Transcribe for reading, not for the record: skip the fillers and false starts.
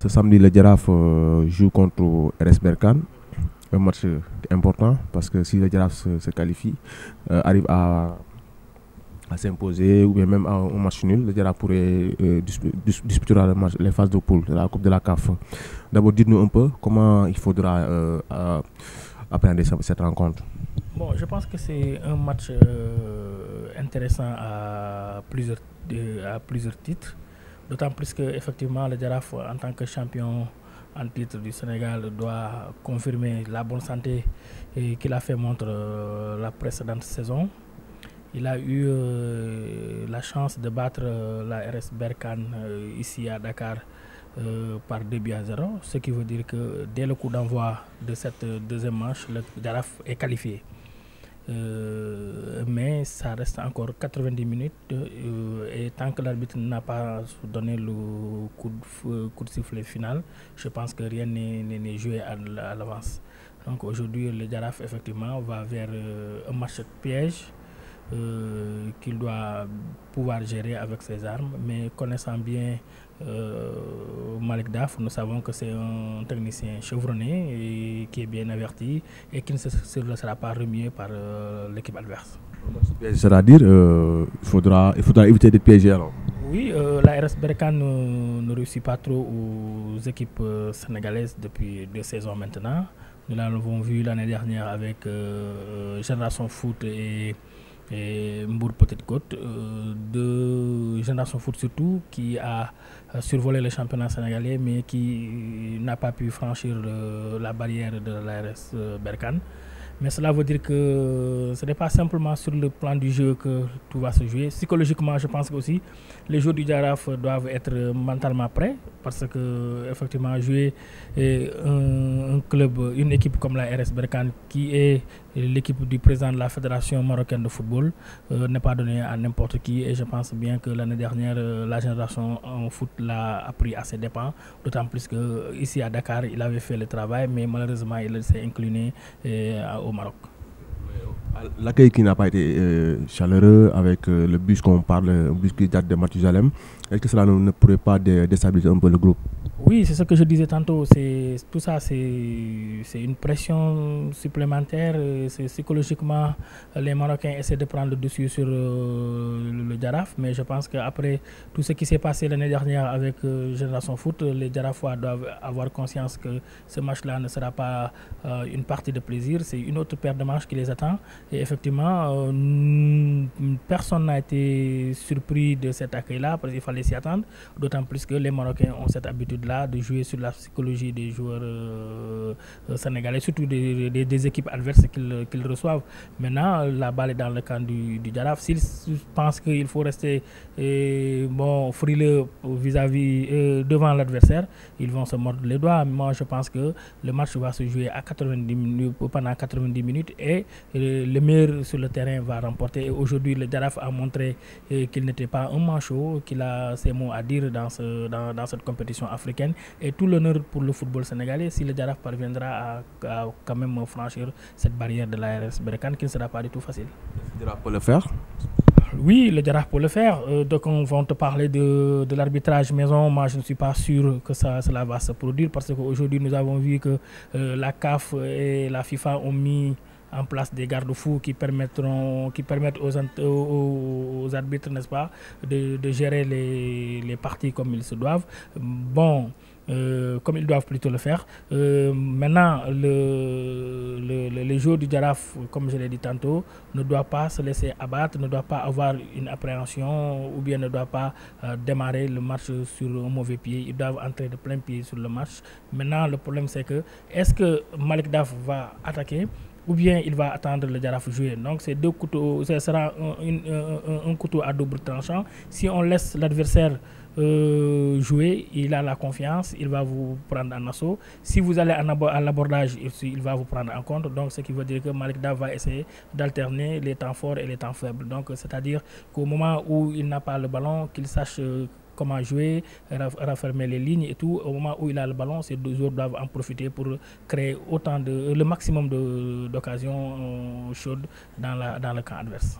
Ce samedi, le Giraffe joue contre RS Berkane. Un match important parce que si le Giraffe se qualifie, arrive à s'imposer ou bien même à un match nul, le Giraffe pourrait disputer les phases de poule de la Coupe de la CAF. D'abord, dites-nous un peu comment il faudra appréhender cette rencontre. Bon, je pense que c'est un match intéressant à plusieurs titres. D'autant plus que effectivement le Giraffe, en tant que champion en titre du Sénégal, doit confirmer la bonne santé qu'il a fait montre la précédente saison. Il a eu la chance de battre la RS Berkane ici à Dakar par 2-0, ce qui veut dire que dès le coup d'envoi de cette deuxième manche, le Giraffe est qualifié. Mais ça reste encore 90 minutes et tant que l'arbitre n'a pas donné le coup de sifflet final, je pense que rien n'est joué à l'avance. Donc aujourd'hui, le Giraffe effectivement va vers un match piège qu'il doit pouvoir gérer avec ses armes, mais connaissant bien Malick Daf, nous savons que c'est un technicien chevronné et qui est bien averti et qui ne se laissera pas remuer par l'équipe adverse. C'est-à-dire il faudra éviter de piéger alors. Oui, la RS Berkane ne réussit pas trop aux équipes sénégalaises depuis 2 saisons maintenant. Nous l'avons vu l'année dernière avec Génération Foot et Mbour Petite Côte, de Génération Foot surtout, qui a survolé le championnat sénégalais mais qui n'a pas pu franchir la barrière de la RS Berkane. Mais cela veut dire que ce n'est pas simplement sur le plan du jeu que tout va se jouer. Psychologiquement, je pense aussi les joueurs du Giraffe doivent être mentalement prêts parce que effectivement jouer un club, une équipe comme la RS Berkane qui est l'équipe du président de la Fédération marocaine de football n'est pas donné à n'importe qui et je pense bien que l'année dernière la génération en foot l'a appris à ses dépens, d'autant plus que ici à Dakar il avait fait le travail mais malheureusement il s'est incliné au Maroc. L'accueil qui n'a pas été chaleureux avec le bus qu'on parle, le bus qui date de Mathusalem, est-ce que cela ne pourrait pas déstabiliser un peu le groupe? Oui, c'est ce que je disais tantôt. Tout ça, c'est une pression supplémentaire. Psychologiquement, les Marocains essaient de prendre le dessus sur le Giraffe. Mais je pense qu'après tout ce qui s'est passé l'année dernière avec Génération Foot, les Giraffois doivent avoir conscience que ce match-là ne sera pas une partie de plaisir. C'est une autre paire de manches qui les attend. Et effectivement, personne n'a été surpris de cet accueil-là parce qu'il fallait s'y attendre. D'autant plus que les Marocains ont cette habitude-là de jouer sur la psychologie des joueurs sénégalais, surtout des équipes adverses qu'ils reçoivent. Maintenant, la balle est dans le camp du Giraffe. S'ils pensent qu'il faut rester frileux vis-à-vis devant l'adversaire, ils vont se mordre les doigts. Moi, je pense que le match va se jouer à 90 minutes, pendant 90 minutes et le meilleur sur le terrain va remporter. Aujourd'hui, le Giraffe a montré qu'il n'était pas un manchot, qu'il a ses mots à dire dans cette compétition africaine. Et tout l'honneur pour le football sénégalais si le Giraffe parviendra à quand même franchir cette barrière de la RS Berkane qui ne sera pas du tout facile. Le Giraffe peut le faire? Oui, le Giraffe peut le faire. Donc on va te parler de l'arbitrage maison. Moi, je ne suis pas sûr que cela va se produire parce qu'aujourd'hui, nous avons vu que la CAF et la FIFA ont mis en place des garde-fous qui permettent aux arbitres, n'est-ce pas, de gérer les parties comme ils se doivent. Comme ils doivent plutôt le faire. Maintenant, les joueurs du Giraffe, comme je l'ai dit tantôt, ne doivent pas se laisser abattre, ne doivent pas avoir une appréhension ou bien ne doivent pas démarrer le match sur un mauvais pied. Ils doivent entrer de plein pied sur le match. Maintenant, le problème c'est que est-ce que Malick Daf va attaquer ou bien il va attendre le Giraffe jouer. Donc c'est deux couteaux, ce sera un couteau à double tranchant. Si on laisse l'adversaire jouer, il a la confiance, il va vous prendre en assaut. Si vous allez à l'abordage, il va vous prendre en compte. Donc ce qui veut dire que Malick Daf va essayer d'alterner les temps forts et les temps faibles. Donc c'est-à-dire qu'au moment où il n'a pas le ballon, qu'il sache comment jouer, raffermer les lignes et tout. Au moment où il a le ballon, ces deux joueurs doivent en profiter pour créer le maximum d'occasions chaudes dans le camp adverse.